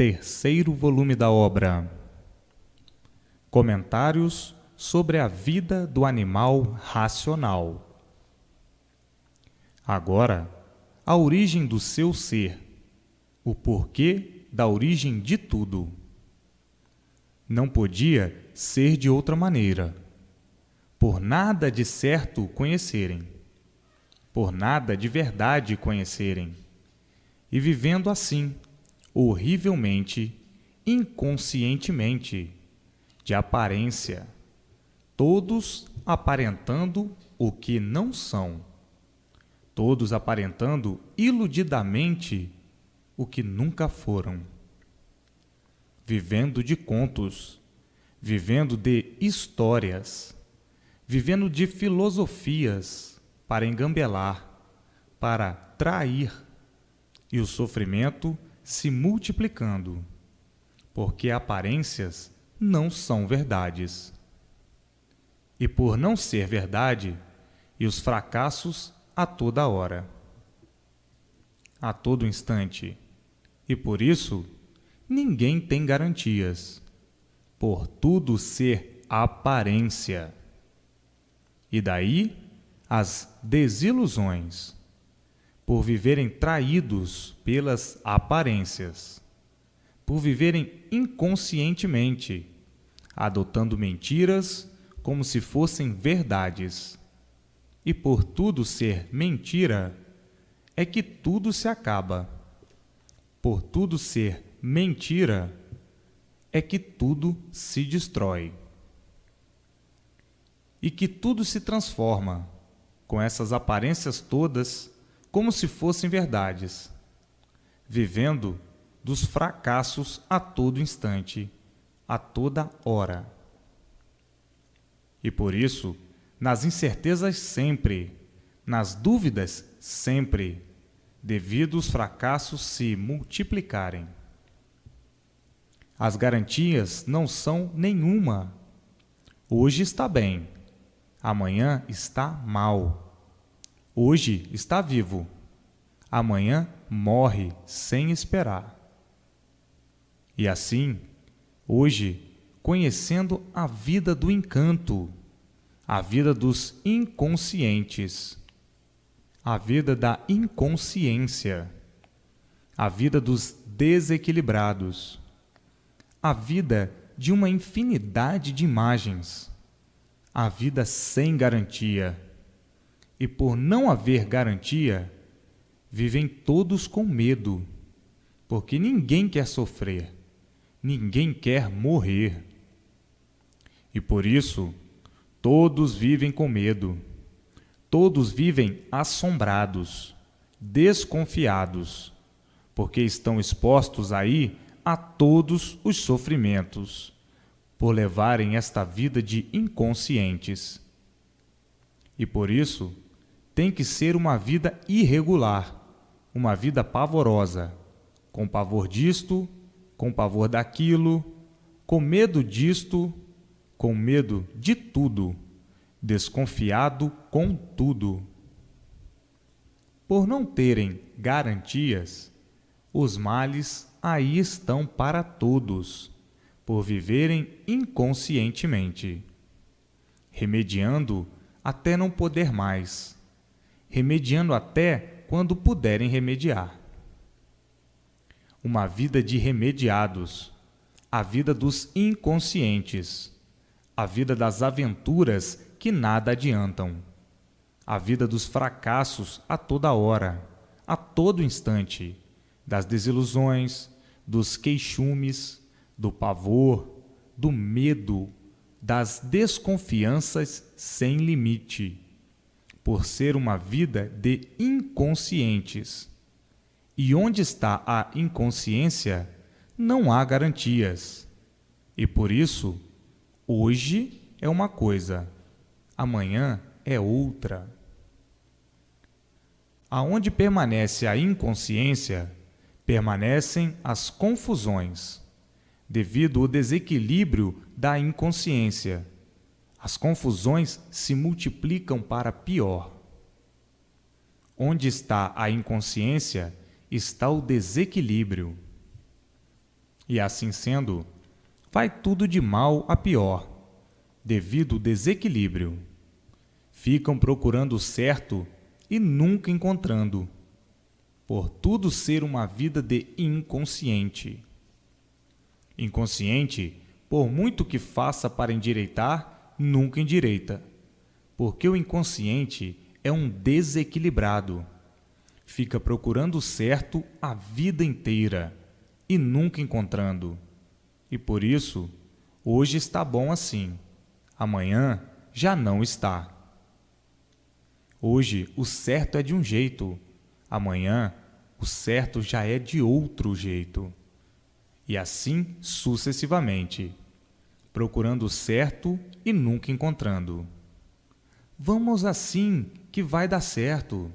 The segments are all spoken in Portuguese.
Terceiro volume da obra. Comentários sobre a vida do animal racional. Agora, a origem do seu ser, o porquê da origem de tudo. Não podia ser de outra maneira, por nada de certo conhecerem, por nada de verdade conhecerem, e vivendo assim, horrivelmente, inconscientemente, de aparência, todos aparentando o que não são, todos aparentando iludidamente o que nunca foram, vivendo de contos, vivendo de histórias, vivendo de filosofias para engambelar, para trair, e o sofrimento se multiplicando, porque aparências não são verdades. E por não ser verdade, e os fracassos a toda hora, a todo instante. E por isso, ninguém tem garantias, por tudo ser aparência. E daí as desilusões, por viverem traídos pelas aparências, por viverem inconscientemente, adotando mentiras como se fossem verdades. E por tudo ser mentira, é que tudo se acaba. Por tudo ser mentira, é que tudo se destrói. E que tudo se transforma, com essas aparências todas, como se fossem verdades, vivendo dos fracassos a todo instante, a toda hora. E por isso, nas incertezas sempre, nas dúvidas sempre, devido os fracassos se multiplicarem. As garantias não são nenhuma. Hoje está bem, amanhã está mal. Hoje está vivo, amanhã morre sem esperar. E assim, hoje, conhecendo a vida do encanto, a vida dos inconscientes, a vida da inconsciência, a vida dos desequilibrados, a vida de uma infinidade de imagens, a vida sem garantia. E por não haver garantia, vivem todos com medo, porque ninguém quer sofrer, ninguém quer morrer. E por isso, todos vivem com medo, todos vivem assombrados, desconfiados, porque estão expostos aí a todos os sofrimentos, por levarem esta vida de inconscientes. E por isso, tem que ser uma vida irregular, uma vida pavorosa, com pavor disto, com pavor daquilo, com medo disto, com medo de tudo, desconfiado com tudo. Por não terem garantias, os males aí estão para todos, por viverem inconscientemente, remediando até não poder mais, remediando até quando puderem remediar. Uma vida de remediados, a vida dos inconscientes, a vida das aventuras que nada adiantam, a vida dos fracassos a toda hora, a todo instante, das desilusões, dos queixumes, do pavor, do medo, das desconfianças sem limite, por ser uma vida de inconscientes. E onde está a inconsciência, não há garantias. E por isso, hoje é uma coisa, amanhã é outra. Aonde permanece a inconsciência, permanecem as confusões, devido ao desequilíbrio da inconsciência. As confusões se multiplicam para pior. Onde está a inconsciência, está o desequilíbrio. E assim sendo, vai tudo de mal a pior, devido ao desequilíbrio. Ficam procurando o certo e nunca encontrando, por tudo ser uma vida de inconsciente. Inconsciente, por muito que faça para endireitar, nunca endireita, porque o inconsciente é um desequilibrado. Fica procurando o certo a vida inteira e nunca encontrando. E por isso, hoje está bom assim, amanhã já não está. Hoje o certo é de um jeito, amanhã o certo já é de outro jeito. E assim sucessivamente, procurando o certo e nunca encontrando. Vamos assim que vai dar certo.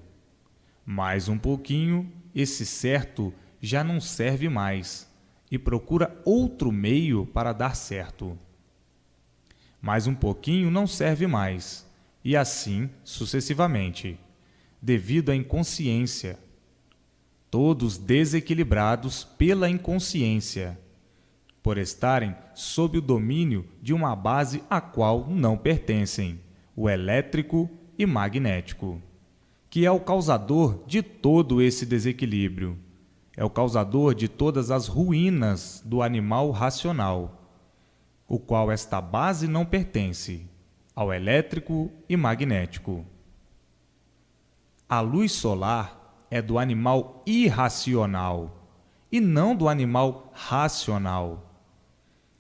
Mais um pouquinho, esse certo já não serve mais e procura outro meio para dar certo. Mais um pouquinho não serve mais, e assim sucessivamente, devido à inconsciência. Todos desequilibrados pela inconsciência, por estarem sob o domínio de uma base a qual não pertencem, o elétrico e magnético, que é o causador de todo esse desequilíbrio. É o causador de todas as ruínas do animal racional, o qual esta base não pertence, ao elétrico e magnético. A luz solar é do animal irracional e não do animal racional.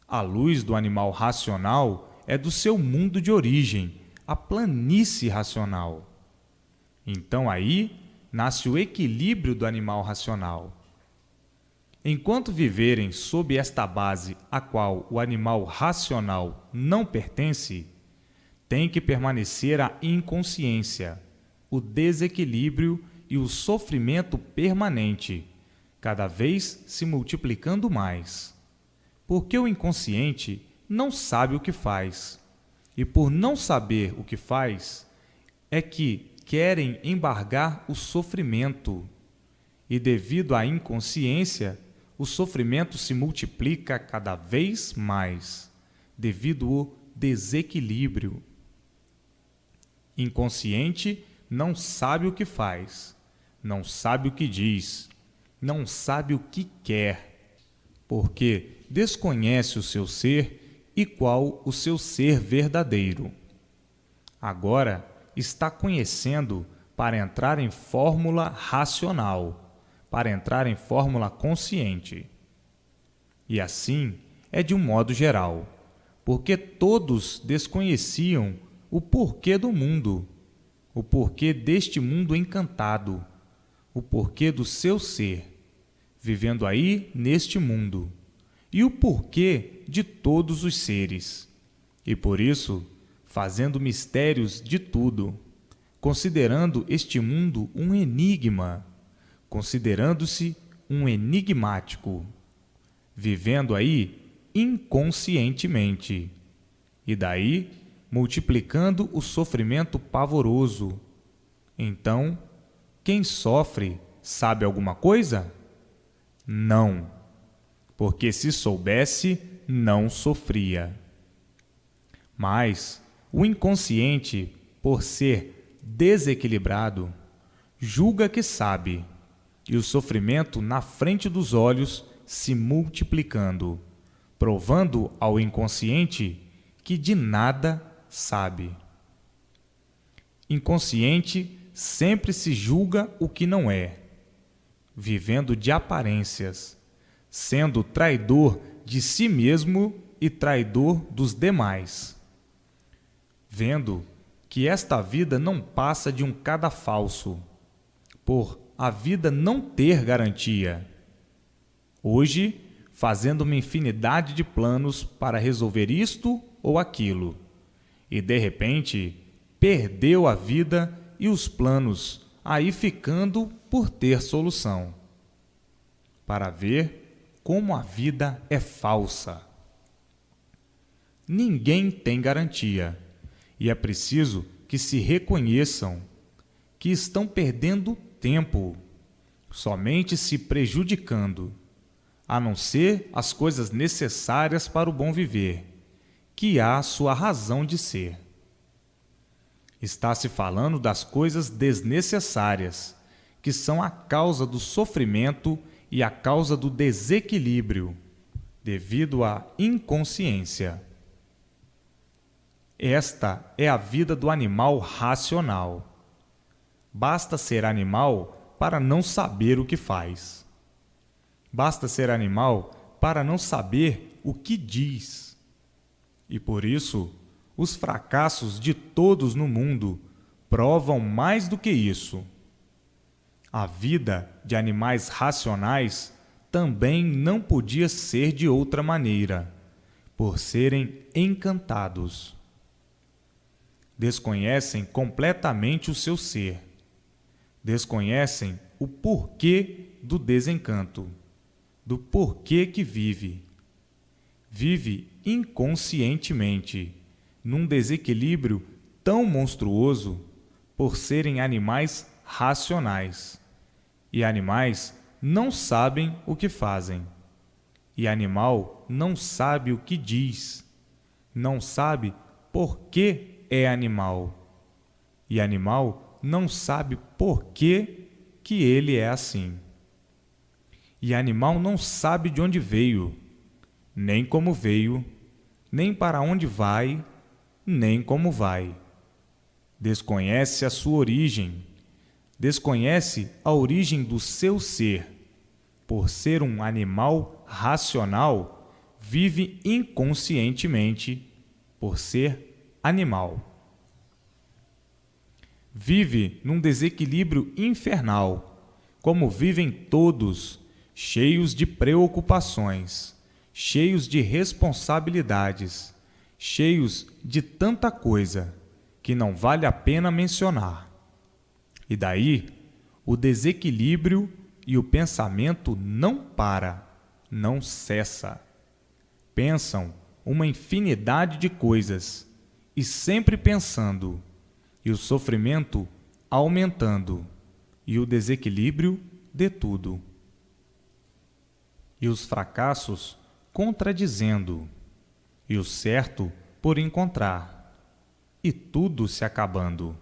A luz do animal racional é do seu mundo de origem, a planície racional. Então aí nasce o equilíbrio do animal racional. Enquanto viverem sob esta base a qual o animal racional não pertence, tem que permanecer a inconsciência, o desequilíbrio e o sofrimento permanente, cada vez se multiplicando mais. Porque o inconsciente não sabe o que faz, e por não saber o que faz, é que querem embargar o sofrimento, e devido à inconsciência, o sofrimento se multiplica cada vez mais, devido ao desequilíbrio. Inconsciente não sabe o que faz, não sabe o que diz, não sabe o que quer, porque desconhece o seu ser e qual o seu ser verdadeiro. Agora está conhecendo para entrar em fórmula racional, para entrar em fórmula consciente. E assim é de um modo geral, porque todos desconheciam o porquê do mundo, o porquê deste mundo encantado, o porquê do seu ser, vivendo aí neste mundo, e o porquê de todos os seres, e por isso fazendo mistérios de tudo, considerando este mundo um enigma, considerando-se um enigmático, vivendo aí inconscientemente, e daí multiplicando o sofrimento pavoroso. Então, quem sofre sabe alguma coisa? Não, porque se soubesse, não sofria. Mas o inconsciente, por ser desequilibrado, julga que sabe, e o sofrimento na frente dos olhos se multiplicando, provando ao inconsciente que de nada sabe. Inconsciente sempre se julga o que não é, vivendo de aparências, sendo traidor de si mesmo e traidor dos demais, vendo que esta vida não passa de um cadafalso, por a vida não ter garantia. Hoje, fazendo uma infinidade de planos para resolver isto ou aquilo, e de repente perdeu a vida e os planos, aí ficando por ter solução, para ver como a vida é falsa. Ninguém tem garantia, e é preciso que se reconheçam que estão perdendo tempo, somente se prejudicando, a não ser as coisas necessárias para o bom viver, que há sua razão de ser. Está se falando das coisas desnecessárias, que são a causa do sofrimento e a causa do desequilíbrio, devido à inconsciência. Esta é a vida do animal racional. Basta ser animal para não saber o que faz. Basta ser animal para não saber o que diz. E por isso, os fracassos de todos no mundo provam mais do que isso. A vida de animais racionais também não podia ser de outra maneira, por serem encantados. Desconhecem completamente o seu ser. Desconhecem o porquê do desencanto, do porquê que vive. Vive inconscientemente, num desequilíbrio tão monstruoso por serem animais racionais. E animais não sabem o que fazem. E animal não sabe o que diz. Não sabe por que é animal. E animal não sabe por que ele é assim. E animal não sabe de onde veio, nem como veio, nem para onde vai, nem como vai. Desconhece a sua origem, desconhece a origem do seu ser. Por ser um animal racional, vive inconscientemente por ser animal. Vive num desequilíbrio infernal, como vivem todos, cheios de preocupações, cheios de responsabilidades, cheios de tanta coisa que não vale a pena mencionar. E daí, o desequilíbrio e o pensamento não para, não cessa. Pensam uma infinidade de coisas e sempre pensando, e o sofrimento aumentando, e o desequilíbrio de tudo. E os fracassos contradizendo, e o certo por encontrar, e tudo se acabando,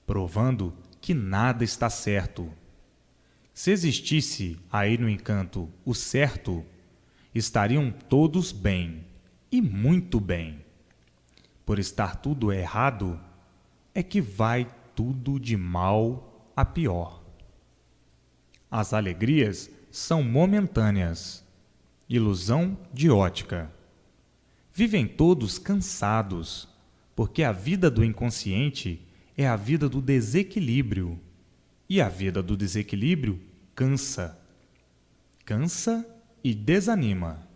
provando que nada está certo. Se existisse aí no encanto o certo, estariam todos bem, e muito bem. Por estar tudo errado, é que vai tudo de mal a pior. As alegrias são momentâneas, ilusão de ótica. Vivem todos cansados, porque a vida do inconsciente é a vida do desequilíbrio, e a vida do desequilíbrio cansa. Cansa e desanima.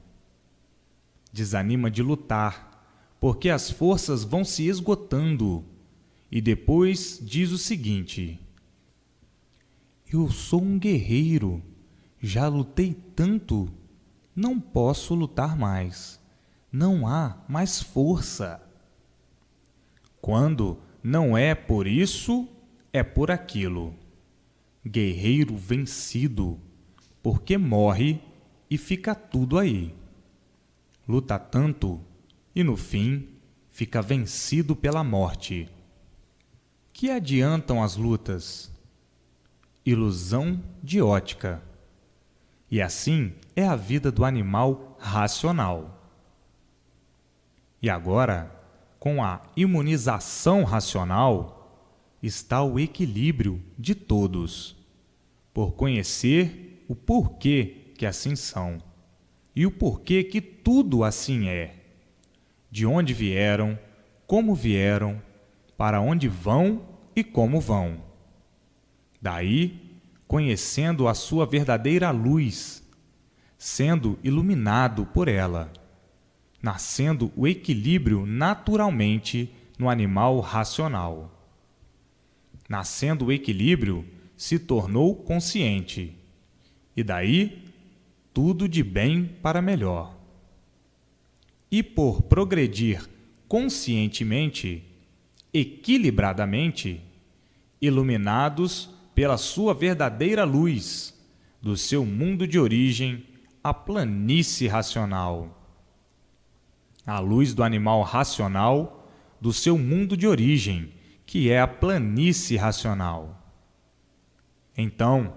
Desanima de lutar, porque as forças vão se esgotando, e depois diz o seguinte: eu sou um guerreiro, já lutei tanto, não posso lutar mais, não há mais força. Quando não é por isso, é por aquilo. Guerreiro vencido, porque morre e fica tudo aí. Luta tanto e no fim fica vencido pela morte. Que adiantam as lutas? Ilusão de ótica. E assim é a vida do animal racional. E agora, com a imunização racional, está o equilíbrio de todos, por conhecer o porquê que assim são, e o porquê que tudo assim é, de onde vieram, como vieram, para onde vão e como vão. Daí, conhecendo a sua verdadeira luz, sendo iluminado por ela, nascendo o equilíbrio naturalmente no animal racional. Nascendo o equilíbrio, se tornou consciente, e daí tudo de bem para melhor. E por progredir conscientemente, equilibradamente, iluminados pela sua verdadeira luz, do seu mundo de origem, a planície racional. A luz do animal racional, do seu mundo de origem, que é a planície racional. Então,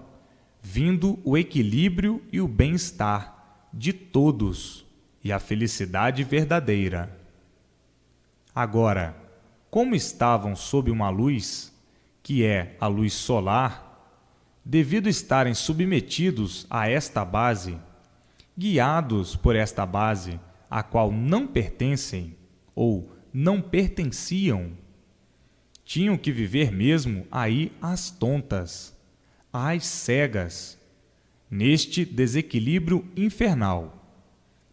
vindo o equilíbrio e o bem-estar de todos e a felicidade verdadeira. Agora, como estavam sob uma luz, que é a luz solar, devido estarem submetidos a esta base, guiados por esta base, a qual não pertencem ou não pertenciam, tinham que viver mesmo aí às tontas, às cegas, neste desequilíbrio infernal,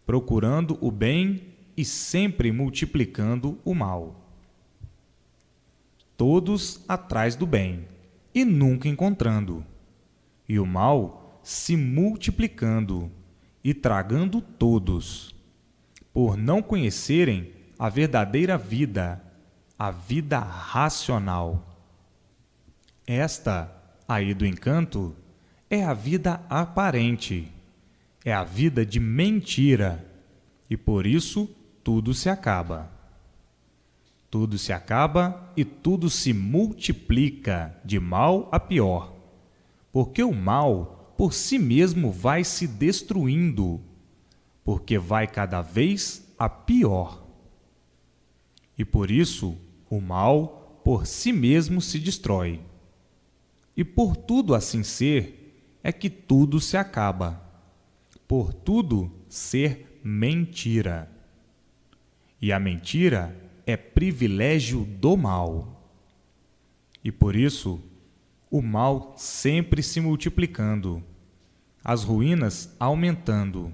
procurando o bem e sempre multiplicando o mal. Todos atrás do bem e nunca encontrando, e o mal se multiplicando e tragando todos, por não conhecerem a verdadeira vida, a vida racional. Esta, aí do encanto, é a vida aparente, é a vida de mentira, e por isso tudo se acaba. Tudo se acaba e tudo se multiplica de mal a pior, porque o mal por si mesmo vai se destruindo, porque vai cada vez a pior. E por isso o mal por si mesmo se destrói. E por tudo assim ser, é que tudo se acaba, por tudo ser mentira. E a mentira é privilégio do mal. E por isso, o mal sempre se multiplicando, as ruínas aumentando,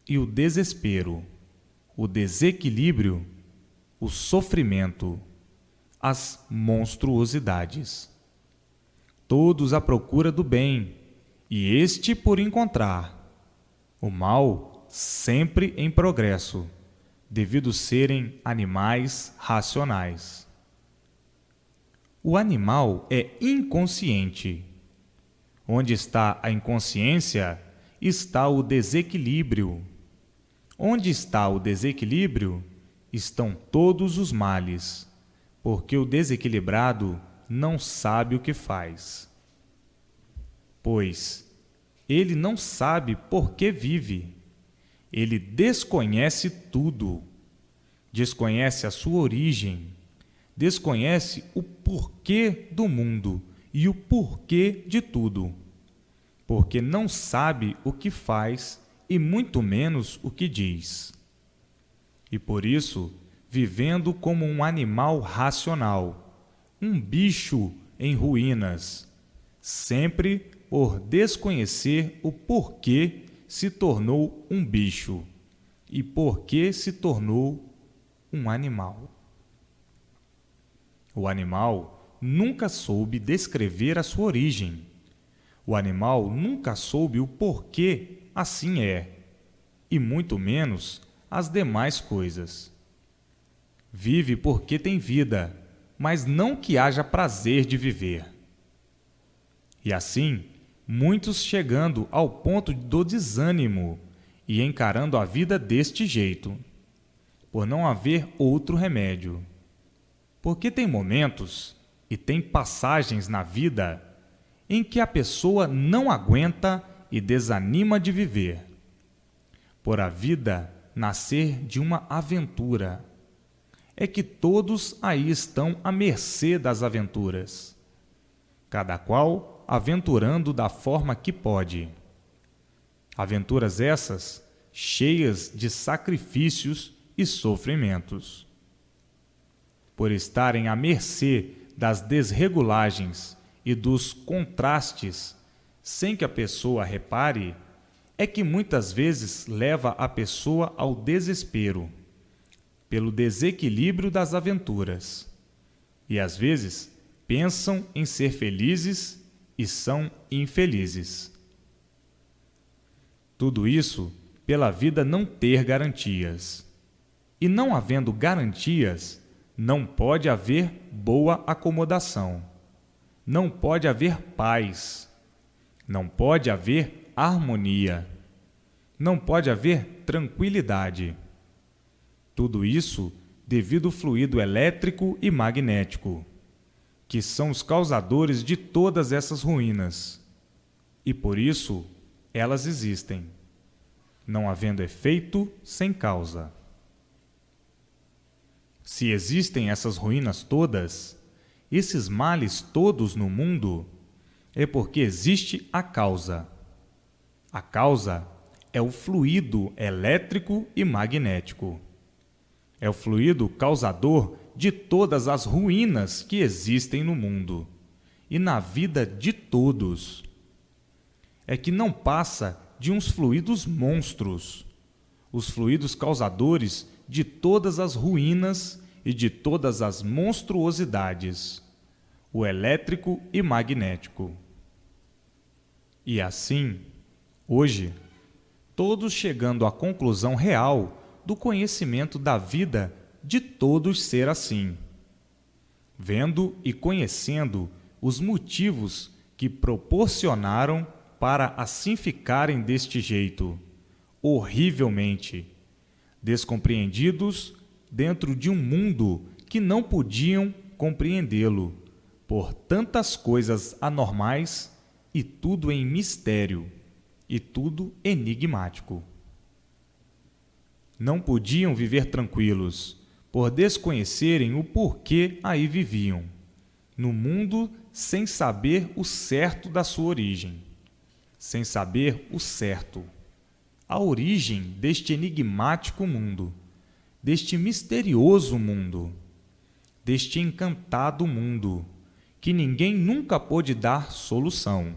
e o desespero, o desequilíbrio, o sofrimento, as monstruosidades. Todos à procura do bem, e este por encontrar. O mal sempre em progresso, devido serem animais racionais. O animal é inconsciente. Onde está a inconsciência, está o desequilíbrio. Onde está o desequilíbrio, estão todos os males, porque o desequilibrado não sabe o que faz. Pois ele não sabe por que vive. Ele desconhece tudo. Desconhece a sua origem. Desconhece o porquê do mundo e o porquê de tudo. Porque não sabe o que faz e muito menos o que diz. E por isso, vivendo como um animal racional, um bicho em ruínas, sempre por desconhecer o porquê se tornou um bicho e porquê se tornou um animal. O animal nunca soube descrever a sua origem. O animal nunca soube o porquê assim é, e muito menos as demais coisas. Vive porque tem vida, mas não que haja prazer de viver. E assim, muitos chegando ao ponto do desânimo e encarando a vida deste jeito, por não haver outro remédio. Porque tem momentos e tem passagens na vida em que a pessoa não aguenta e desanima de viver, por a vida nascer de uma aventura. É que todos aí estão à mercê das aventuras, cada qual aventurando da forma que pode. Aventuras essas cheias de sacrifícios e sofrimentos. Por estarem à mercê das desregulagens e dos contrastes, sem que a pessoa repare, é que muitas vezes leva a pessoa ao desespero, pelo desequilíbrio das aventuras. E às vezes pensam em ser felizes e são infelizes. Tudo isso pela vida não ter garantias. E não havendo garantias, não pode haver boa acomodação. Não pode haver paz. Não pode haver harmonia. não pode haver tranquilidade. Tudo isso devido ao fluido elétrico e magnético, que são os causadores de todas essas ruínas. E por isso elas existem, não havendo efeito sem causa. Se existem essas ruínas todas, esses males todos no mundo, é porque existe a causa. A causa é o fluido elétrico e magnético. É o fluido causador de todas as ruínas que existem no mundo e na vida de todos. É que não passa de uns fluidos monstros, os fluidos causadores de todas as ruínas e de todas as monstruosidades, o elétrico e magnético. E assim, hoje, todos chegando à conclusão real do conhecimento da vida de todos ser assim, vendo e conhecendo os motivos que proporcionaram para assim ficarem deste jeito, horrivelmente, descompreendidos dentro de um mundo que não podiam compreendê-lo, por tantas coisas anormais e tudo em mistério, e tudo enigmático. Não podiam viver tranquilos, por desconhecerem o porquê aí viviam, no mundo sem saber o certo da sua origem, sem saber o certo, a origem deste enigmático mundo, deste misterioso mundo, deste encantado mundo, que ninguém nunca pôde dar solução,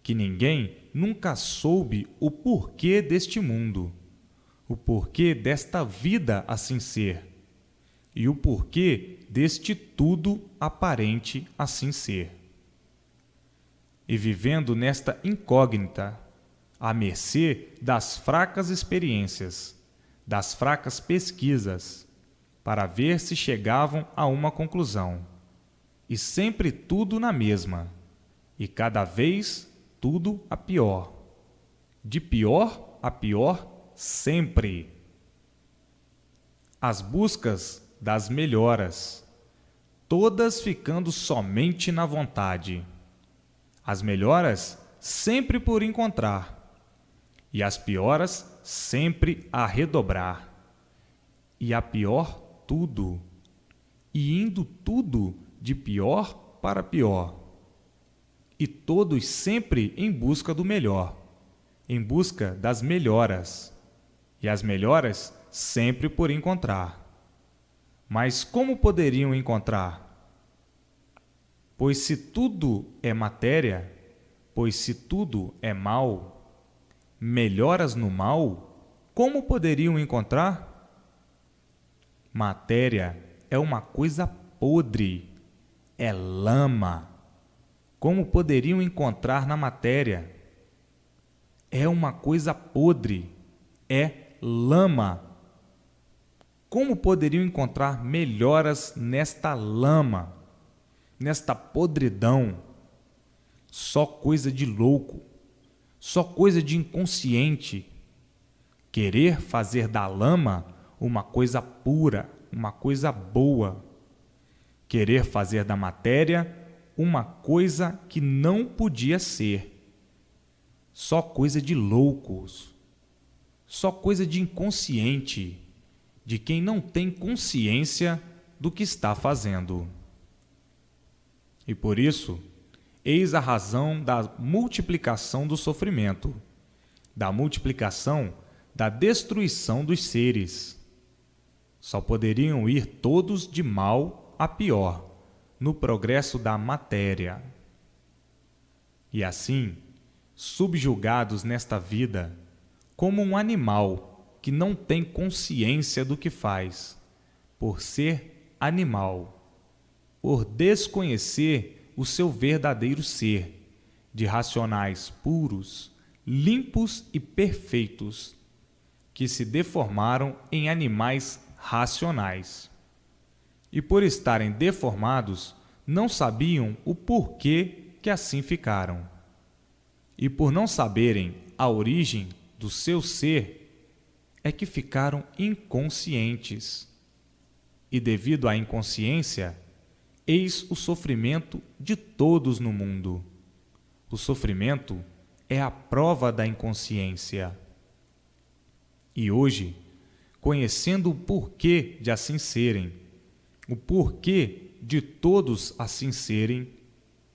que ninguém nunca soube o porquê deste mundo, o porquê desta vida assim ser, e o porquê deste tudo aparente assim ser. E vivendo nesta incógnita, à mercê das fracas experiências, das fracas pesquisas, para ver se chegavam a uma conclusão, e sempre tudo na mesma, e cada vez tudo a pior, de pior a pior sempre. As buscas das melhoras, todas ficando somente na vontade. As melhoras sempre por encontrar, e as pioras sempre a redobrar. E a pior tudo, e indo tudo de pior para pior. E todos sempre em busca do melhor, em busca das melhoras. E as melhoras sempre por encontrar. Mas como poderiam encontrar? Pois se tudo é matéria, pois se tudo é mal, melhoras no mal, como poderiam encontrar? Matéria é uma coisa podre, é lama. Como poderiam encontrar na matéria? É uma coisa podre, é lama. Como poderiam encontrar melhoras nesta lama, nesta podridão? Só coisa de louco, só coisa de inconsciente. Querer fazer da lama uma coisa pura, uma coisa boa. Querer fazer da matéria uma coisa que não podia ser. Só coisa de loucos. Só coisa de inconsciente, de quem não tem consciência do que está fazendo. E por isso, eis a razão da multiplicação do sofrimento, da multiplicação da destruição dos seres. Só poderiam ir todos de mal a pior, no progresso da matéria. E assim, subjugados nesta vida, como um animal que não tem consciência do que faz, por ser animal, por desconhecer o seu verdadeiro ser, de racionais puros, limpos e perfeitos, que se deformaram em animais racionais. E por estarem deformados, não sabiam o porquê que assim ficaram. E por não saberem a origem do seu ser é que ficaram inconscientes. E devido à inconsciência, eis o sofrimento de todos no mundo. O sofrimento é a prova da inconsciência. E hoje, conhecendo o porquê de assim serem, o porquê de todos assim serem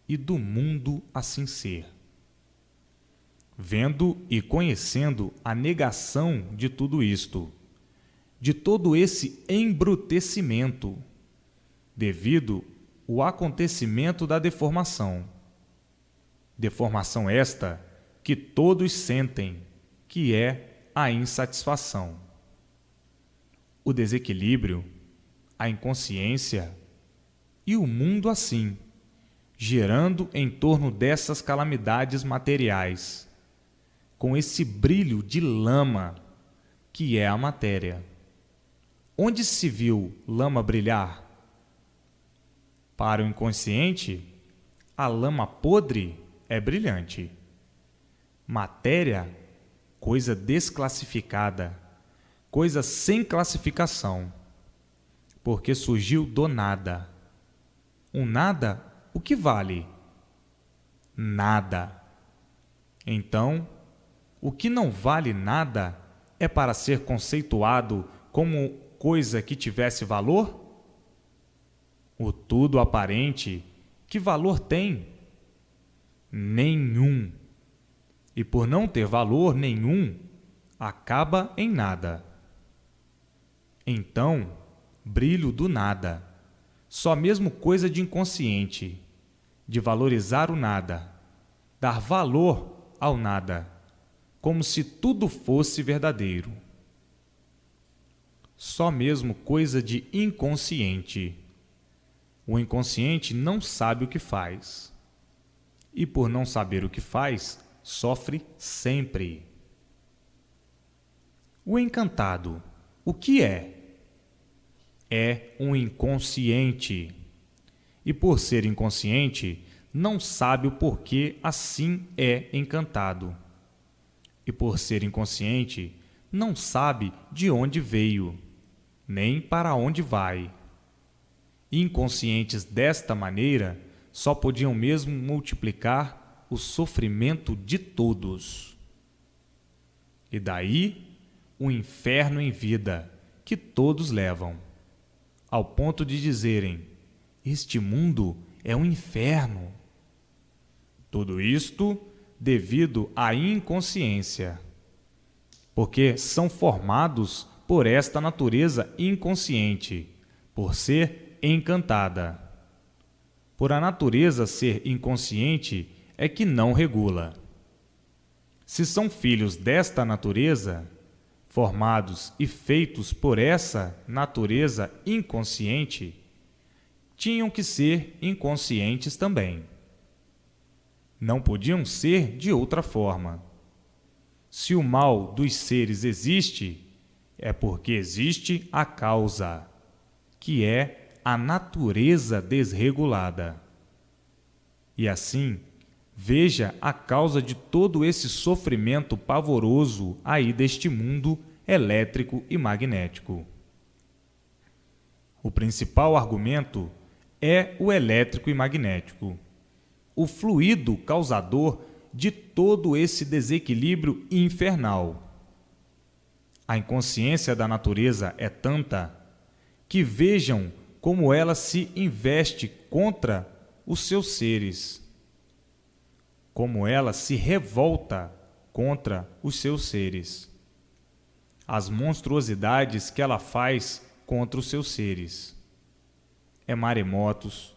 e do mundo assim ser, vendo e conhecendo a negação de tudo isto, de todo esse embrutecimento, devido ao acontecimento da deformação. Deformação esta que todos sentem, que é a insatisfação. O desequilíbrio, a inconsciência e o mundo assim, gerando em torno dessas calamidades materiais, com esse brilho de lama que é a matéria. Onde se viu lama brilhar? Para o inconsciente, a lama podre é brilhante. Matéria, coisa desclassificada, coisa sem classificação, porque surgiu do nada. Um nada, o que vale? Nada. Então, o que não vale nada é para ser conceituado como coisa que tivesse valor? O tudo aparente, que valor tem? Nenhum. E por não ter valor nenhum, acaba em nada. Então, brilho do nada, só mesmo coisa de inconsciente, de valorizar o nada, dar valor ao nada, como se tudo fosse verdadeiro. Só mesmo coisa de inconsciente. O inconsciente não sabe o que faz. E por não saber o que faz, sofre sempre. O encantado, o que é? É um inconsciente. E por ser inconsciente, não sabe o porquê assim é encantado. E por ser inconsciente, não sabe de onde veio, nem para onde vai. Inconscientes desta maneira, só podiam mesmo multiplicar o sofrimento de todos. E daí, o inferno em vida que todos levam, ao ponto de dizerem: este mundo é um inferno. Tudo isto devido à inconsciência, porque são formados por esta natureza inconsciente, por ser encantada. Por a natureza ser inconsciente é que não regula. Se são filhos desta natureza, formados e feitos por essa natureza inconsciente, tinham que ser inconscientes também. Não podiam ser de outra forma. Se o mal dos seres existe, é porque existe a causa, que é a natureza desregulada. E assim, veja a causa de todo esse sofrimento pavoroso aí deste mundo elétrico e magnético. O principal argumento é o elétrico e magnético, o fluido causador de todo esse desequilíbrio infernal. A inconsciência da natureza é tanta que vejam como ela se investe contra os seus seres, como ela se revolta contra os seus seres, as monstruosidades que ela faz contra os seus seres. É maremotos,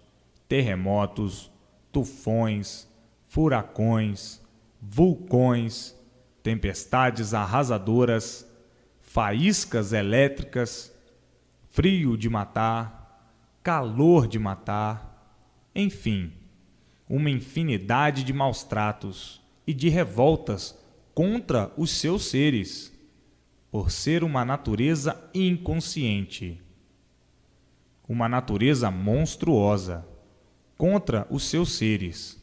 terremotos, tufões, furacões, vulcões, tempestades arrasadoras, faíscas elétricas, frio de matar, calor de matar, enfim, uma infinidade de maus tratos e de revoltas contra os seus seres, por ser uma natureza inconsciente, uma natureza monstruosa contra os seus seres,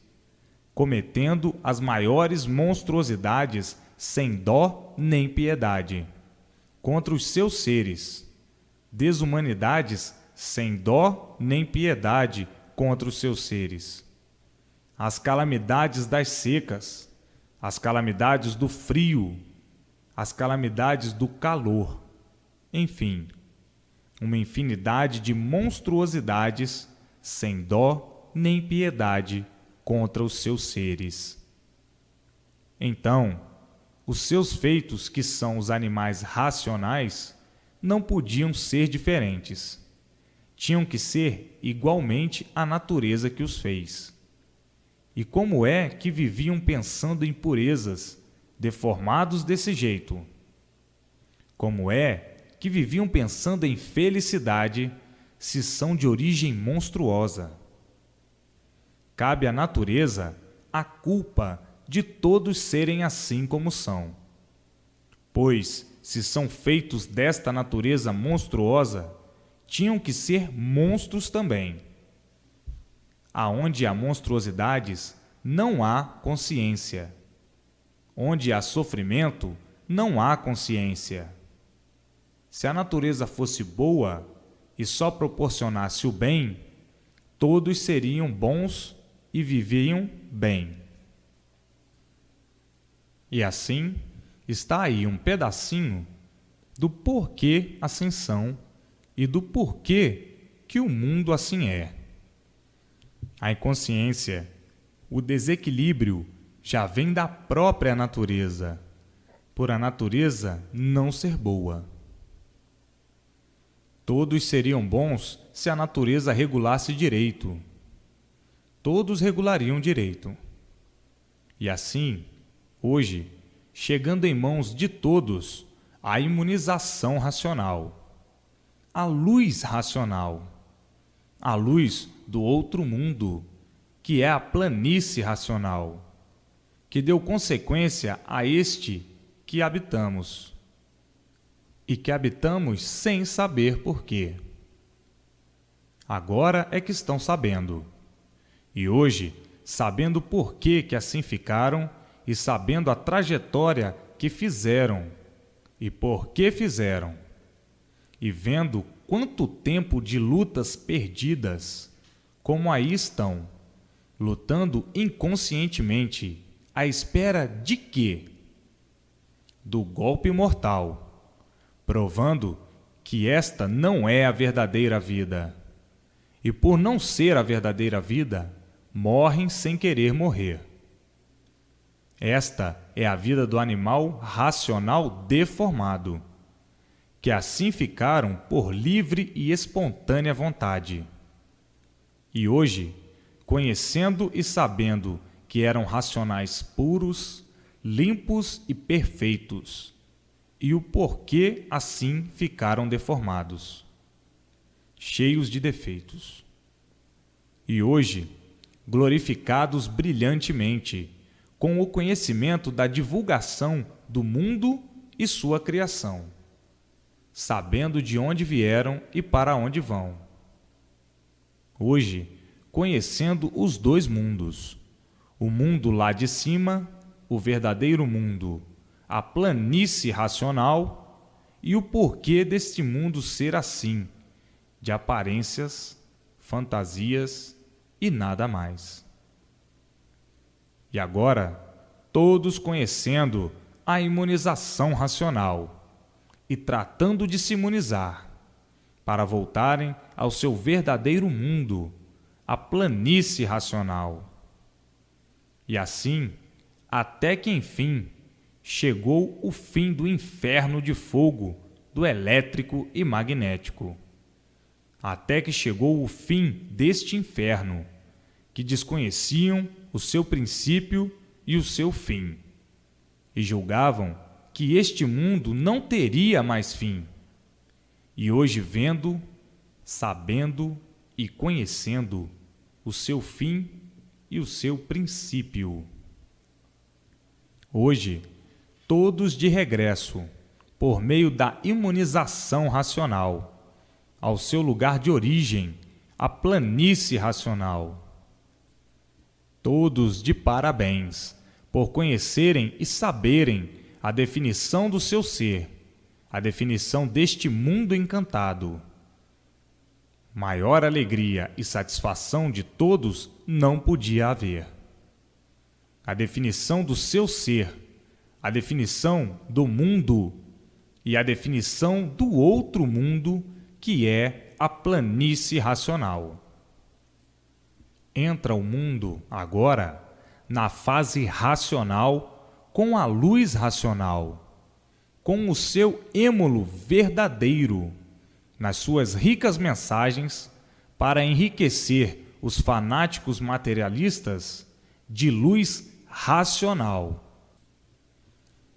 cometendo as maiores monstruosidades sem dó nem piedade, contra os seus seres, desumanidades sem dó nem piedade contra os seus seres, as calamidades das secas, as calamidades do frio, as calamidades do calor, enfim, uma infinidade de monstruosidades sem dó nem piedade contra os seus seres. Então, os seus feitos, que são os animais racionais, não podiam ser diferentes. Tinham que ser igualmente a natureza que os fez. E como é que viviam pensando em purezas, deformados desse jeito? Como é que viviam pensando em felicidade, se são de origem monstruosa? Cabe à natureza a culpa de todos serem assim como são. Pois, se são feitos desta natureza monstruosa, tinham que ser monstros também. Aonde há monstruosidades, não há consciência. Onde há sofrimento, não há consciência. Se a natureza fosse boa e só proporcionasse o bem, todos seriam bons e viviam bem. E assim, está aí um pedacinho do porquê assim são e do porquê que o mundo assim é. A inconsciência, o desequilíbrio, já vem da própria natureza, por a natureza não ser boa. Todos seriam bons se a natureza regulasse direito. Todos regulariam direito. E assim, hoje, chegando em mãos de todos a imunização racional, a luz racional, a luz do outro mundo, que é a planície racional, que deu consequência a este que habitamos, e que habitamos sem saber por quê. Agora é que estão sabendo, e hoje, sabendo por que assim ficaram, e sabendo a trajetória que fizeram e por que fizeram, e vendo quanto tempo de lutas perdidas, como aí estão, lutando inconscientemente, à espera de quê? Do golpe mortal, provando que esta não é a verdadeira vida, e por não ser a verdadeira vida, morrem sem querer morrer. Esta é a vida do animal racional deformado, que assim ficaram por livre e espontânea vontade. E hoje, conhecendo e sabendo que eram racionais puros, limpos e perfeitos, e o porquê assim ficaram deformados, cheios de defeitos. E hoje, glorificados brilhantemente, com o conhecimento da divulgação do mundo e sua criação, sabendo de onde vieram e para onde vão. Hoje, conhecendo os dois mundos, o mundo lá de cima, o verdadeiro mundo, a planície racional e o porquê deste mundo ser assim, de aparências, fantasias e nada mais. E agora, todos conhecendo a imunização racional e tratando de se imunizar, para voltarem ao seu verdadeiro mundo, a planície racional. E assim, até que enfim, chegou o fim do inferno de fogo, do elétrico e magnético. Até que chegou o fim deste inferno, que desconheciam o seu princípio e o seu fim, e julgavam que este mundo não teria mais fim. E hoje, vendo, sabendo e conhecendo o seu fim e o seu princípio. Hoje, todos de regresso, por meio da imunização racional, ao seu lugar de origem, a planície racional. Todos de parabéns, por conhecerem e saberem a definição do seu ser, a definição deste mundo encantado. Maior alegria e satisfação de todos não podia haver. A definição do seu ser, a definição do mundo e a definição do outro mundo, que é a planície racional. Entra o mundo, agora, na fase racional com a luz racional, com o seu êmulo verdadeiro, nas suas ricas mensagens para enriquecer os fanáticos materialistas de luz racional.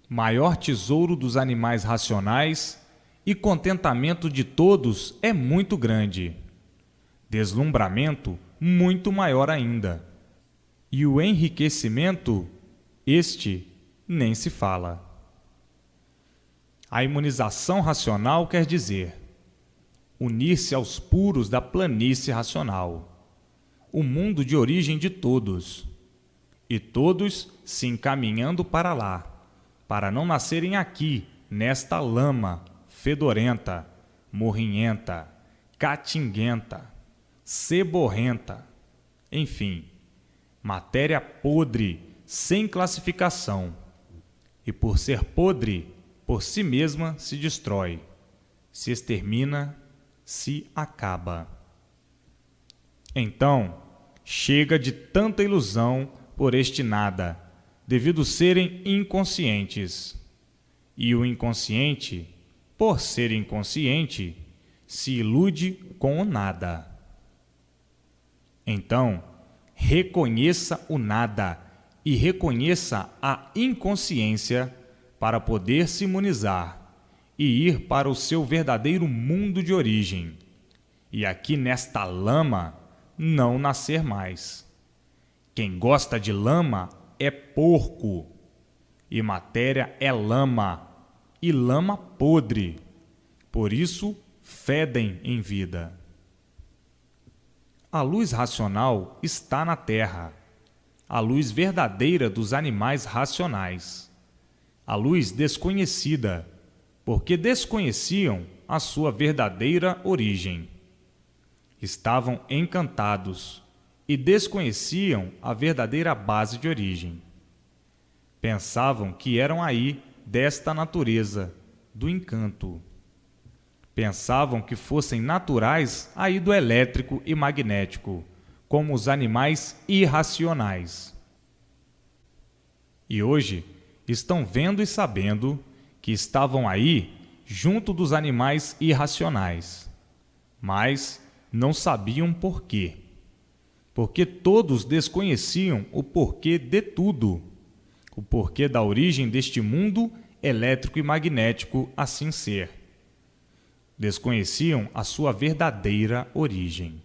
Maior tesouro dos animais racionais e contentamento de todos é muito grande. Deslumbramento muito maior ainda. E o enriquecimento, este nem se fala. A imunização racional quer dizer unir-se aos puros da planície racional, o mundo de origem de todos, e todos se encaminhando para lá, para não nascerem aqui, nesta lama fedorenta, morrinhenta, catinguenta, seborrenta, enfim, matéria podre, sem classificação, e por ser podre, por si mesma se destrói, se extermina, se acaba. Então, chega de tanta ilusão por este nada, devido serem inconscientes. E o inconsciente, por ser inconsciente, se ilude com o nada. Então, reconheça o nada e reconheça a inconsciência para poder se imunizar e ir para o seu verdadeiro mundo de origem, e aqui nesta lama não nascer mais. Quem gosta de lama é porco, e matéria é lama, e lama podre, por isso fedem em vida. A luz racional está na terra, a luz verdadeira dos animais racionais, a luz desconhecida, porque desconheciam a sua verdadeira origem. Estavam encantados e desconheciam a verdadeira base de origem. Pensavam que eram aí desta natureza, do encanto. Pensavam que fossem naturais aí do elétrico e magnético, como os animais irracionais. E hoje estão vendo e sabendo que estavam aí junto dos animais irracionais, mas não sabiam por quê. Porque todos desconheciam o porquê de tudo, o porquê da origem deste mundo elétrico e magnético assim ser. Desconheciam a sua verdadeira origem.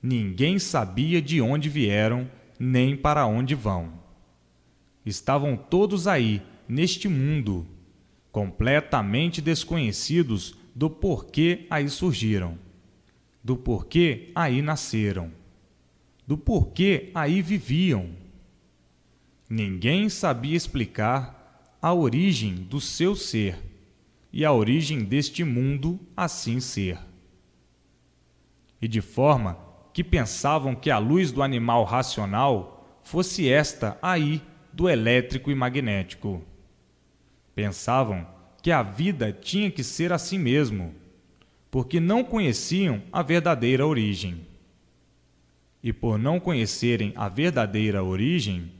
Ninguém sabia de onde vieram, nem para onde vão. Estavam todos aí, neste mundo, completamente desconhecidos do porquê aí surgiram, do porquê aí nasceram, do porquê aí viviam. Ninguém sabia explicar a origem do seu ser e a origem deste mundo assim ser. E de forma que pensavam que a luz do animal racional fosse esta aí do elétrico e magnético. Pensavam que a vida tinha que ser assim mesmo, porque não conheciam a verdadeira origem. E por não conhecerem a verdadeira origem,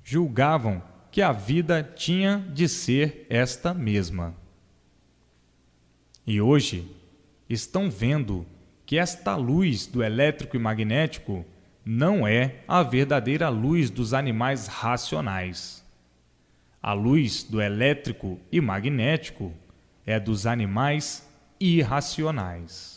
julgavam que a vida tinha de ser esta mesma. E hoje estão vendo que esta luz do elétrico e magnético não é a verdadeira luz dos animais racionais. A luz do elétrico e magnético é dos animais irracionais.